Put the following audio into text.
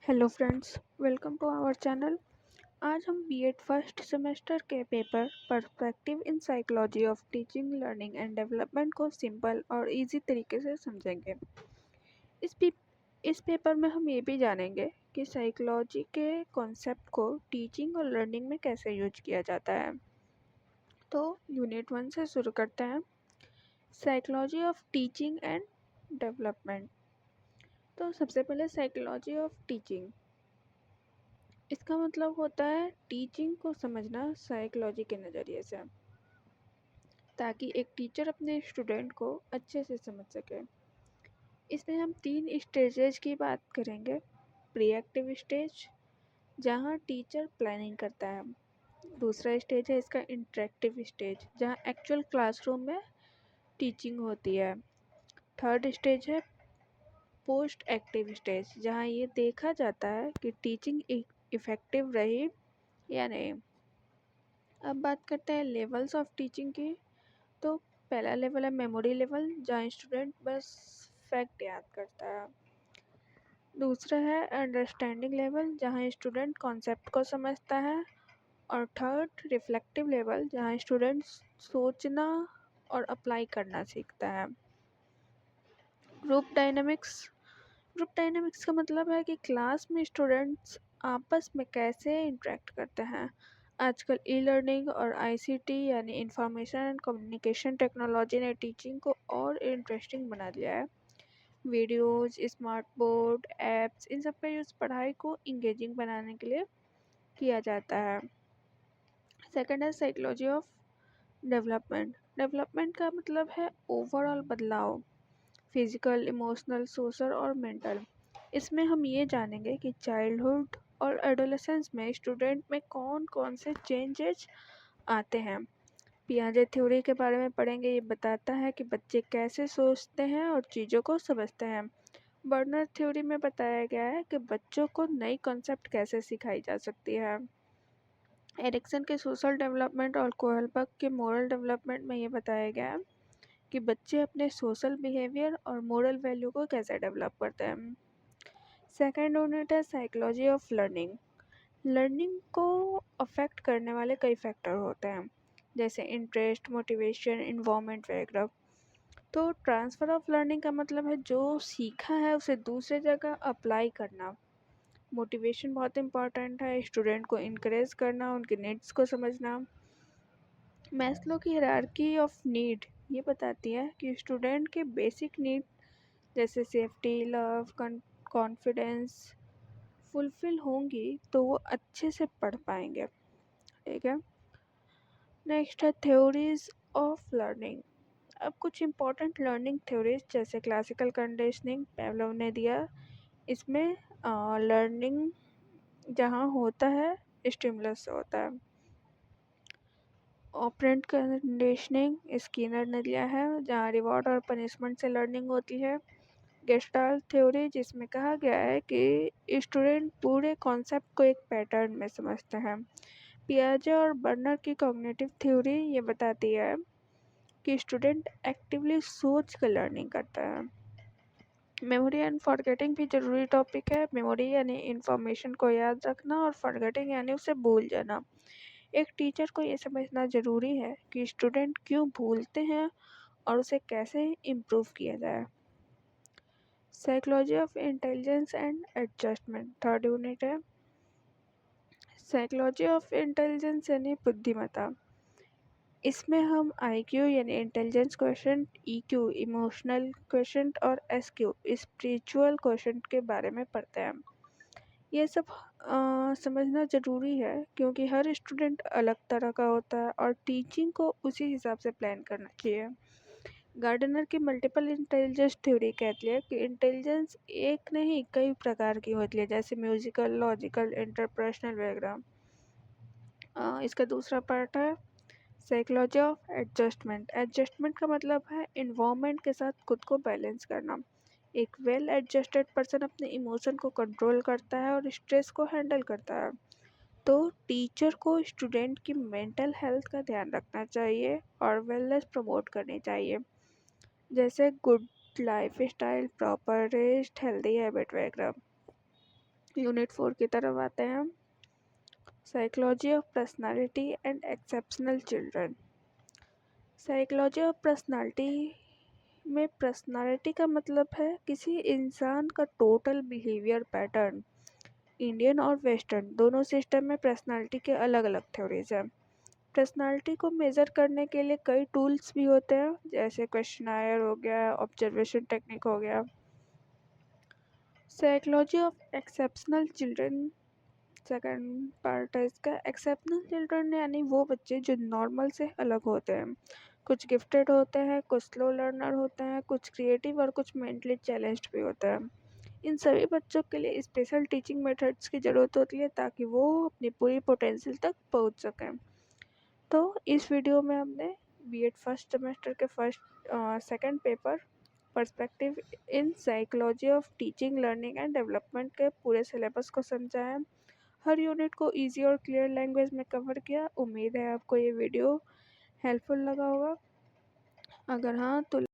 Hello friends, welcome to our channel. आज हम BEd first semester के paper perspective in psychology of teaching learning and development को simple और easy तरीके से समझेंगे। इस पे, इस पेपर में हम ये भी जानेंगे कि साइकोलॉजी के कॉन्सेप्ट को टीचिंग और लर्निंग में कैसे यूज किया जाता है। तो यूनिट 1 से शुरू करते हैं। Psychology of teaching and development. तो सबसे पहले साइकोलॉजी ऑफ टीचिंग, इसका मतलब होता है टीचिंग को समझना साइकोलॉजी के नज़रिए से, ताकि एक टीचर अपने स्टूडेंट को अच्छे से समझ सके। इसमें हम 3 स्टेजेस की बात करेंगे। प्री एक्टिव स्टेज, जहाँ टीचर प्लानिंग करता है। दूसरा स्टेज है इसका इंटरेक्टिव स्टेज, जहाँ एक्चुअल क्लासरूम में टीचिंग होती है। थर्ड स्टेज है पोस्ट एक्टिव स्टेज, जहाँ ये देखा जाता है कि टीचिंग इफ़ेक्टिव रही या नहीं। अब बात करते हैं लेवल्स ऑफ टीचिंग की। तो पहला लेवल है मेमोरी लेवल, जहाँ स्टूडेंट बस फैक्ट याद करता है। दूसरा है अंडरस्टैंडिंग लेवल, जहाँ स्टूडेंट कॉन्सेप्ट को समझता है। और थर्ड रिफ्लेक्टिव लेवल, जहाँ स्टूडेंट सोचना और अप्लाई करना सीखता है। Group dynamics. ग्रुप डायनामिक्स का मतलब है कि क्लास में स्टूडेंट्स आपस में कैसे इंटरेक्ट करते हैं। आजकल ई लर्निंग और आईसीटी यानी इंफॉर्मेशन एंड कम्युनिकेशन टेक्नोलॉजी ने टीचिंग को और इंटरेस्टिंग बना दिया है। वीडियोज, स्मार्ट बोर्ड, एप्स, इन सब का यूज़ पढ़ाई को इंगेजिंग बनाने के लिए किया जाता है। सेकंड है साइकोलॉजी ऑफ डेवलपमेंट। डेवलपमेंट का मतलब है ओवरऑल बदलाव, फिजिकल, इमोशनल, सोशल और मेंटल। इसमें हम ये जानेंगे कि चाइल्डहुड और एडोलेसेंस में स्टूडेंट में कौन कौन से चेंजेस आते हैं। पियाजे थ्योरी के बारे में पढ़ेंगे। ये बताता है कि बच्चे कैसे सोचते हैं और चीज़ों को समझते हैं। बर्नर थ्योरी में बताया गया है कि बच्चों को नई कॉन्सेप्ट कैसे सिखाई जा सकती है। एरिक्सन के सोशल डेवलपमेंट और कोहलबर्ग के मोरल डेवलपमेंट में ये बताया गया है कि बच्चे अपने सोशल बिहेवियर और मोरल वैल्यू को कैसे डेवलप करते हैं। सेकेंड यूनिट है साइकोलॉजी ऑफ लर्निंग। लर्निंग को अफेक्ट करने वाले कई फैक्टर होते हैं, जैसे इंटरेस्ट, मोटिवेशन, इन्वायरमेंट वगैरह। तो ट्रांसफ़र ऑफ लर्निंग का मतलब है जो सीखा है उसे दूसरे जगह अप्लाई करना। मोटिवेशन बहुत इंपॉर्टेंट है, स्टूडेंट को इनकरेज करना, उनके नीड्स को समझना। मैस्लो की हायरार्की ऑफ नीड ये बताती है कि स्टूडेंट के बेसिक नीड जैसे सेफ्टी, लव, कॉन्फिडेंस फुलफिल होंगी तो वो अच्छे से पढ़ पाएंगे। ठीक है। नेक्स्ट है थ्योरीज ऑफ लर्निंग। अब कुछ इम्पोर्टेंट लर्निंग थ्योरीज जैसे क्लासिकल कंडीशनिंग पेवलोव ने दिया। इसमें लर्निंग जहाँ होता है स्टिमुलस से होता है। ऑपरेंट कंडीशनिंग स्किनर ने दिया है, जहाँ रिवॉर्ड और पनिशमेंट से लर्निंग होती है। गेस्टाल्ट थ्योरी, जिसमें कहा गया है कि स्टूडेंट पूरे कॉन्सेप्ट को एक पैटर्न में समझते हैं। पियाजे और बर्नर की कॉग्निटिव थ्योरी ये बताती है कि स्टूडेंट एक्टिवली सोच कर लर्निंग करता है। मेमोरी एंड फॉरगेटिंग भी ज़रूरी टॉपिक है। मेमोरी यानी इंफॉर्मेशन को याद रखना और फॉरगेटिंग यानी उसे भूल जाना। एक टीचर को ये समझना ज़रूरी है कि स्टूडेंट क्यों भूलते हैं और उसे कैसे इम्प्रूव किया जाए। Psychology of intelligence and adjustment third unit है। साइकोलॉजी ऑफ इंटेलिजेंस यानी बुद्धिमत्ता। इसमें हम आईक्यू यानी intelligence question, EQ emotional question और एसक्यू स्पिरिचुअल क्वेश्चन के बारे में पढ़ते हैं। ये सब समझना ज़रूरी है क्योंकि हर स्टूडेंट अलग तरह का होता है और टीचिंग को उसी हिसाब से प्लान करना चाहिए। गार्डनर की मल्टीपल इंटेलिजेंस थ्योरी कहती है कि इंटेलिजेंस एक नहीं कई प्रकार की होती है, जैसे म्यूजिकल, लॉजिकल, इंटरपर्सनल वगैरह। इसका दूसरा पार्ट है साइकोलॉजी ऑफ एडजस्टमेंट। एडजस्टमेंट का मतलब है इन्वायरमेंट के साथ खुद को बैलेंस करना। एक वेल एडजस्टेड पर्सन अपने इमोशन को कंट्रोल करता है और स्ट्रेस को हैंडल करता है। तो टीचर को स्टूडेंट की मेंटल हेल्थ का ध्यान रखना चाहिए और वेलनेस प्रमोट करनी चाहिए, जैसे good life style, proper rest, healthy habit वगैरह। यूनिट 4 की तरफ आते हैं हम। Psychology of personality and exceptional children. Psychology of personality में पर्सनालिटी का मतलब है किसी इंसान का टोटल बिहेवियर पैटर्न। इंडियन और वेस्टर्न दोनों सिस्टम में पर्सनालिटी के अलग अलग थ्योरीज हैं। पर्सनालिटी को मेज़र करने के लिए कई टूल्स भी होते हैं, जैसे क्वेश्चनायर हो गया, ऑब्जर्वेशन टेक्निक हो गया। Psychology of exceptional children second part है इसका। एक्सेप्शनल चिल्ड्रन यानी वो बच्चे जो नॉर्मल से अलग होते हैं। कुछ गिफ्टेड होते हैं, कुछ स्लो लर्नर होते हैं, कुछ क्रिएटिव और कुछ मेंटली चैलेंज्ड भी होते हैं। इन सभी बच्चों के लिए स्पेशल टीचिंग मेथड्स की ज़रूरत होती है ताकि वो अपनी पूरी पोटेंशियल तक पहुंच सकें। तो इस वीडियो में हमने बीएड फर्स्ट सेमेस्टर के second paper perspective in psychology of teaching learning and development के पूरे सिलेबस को समझा है। हर यूनिट को इजी और क्लियर लैंग्वेज में कवर किया। उम्मीद है आपको ये वीडियो हेल्पफुल लगा होगा। अगर हाँ तो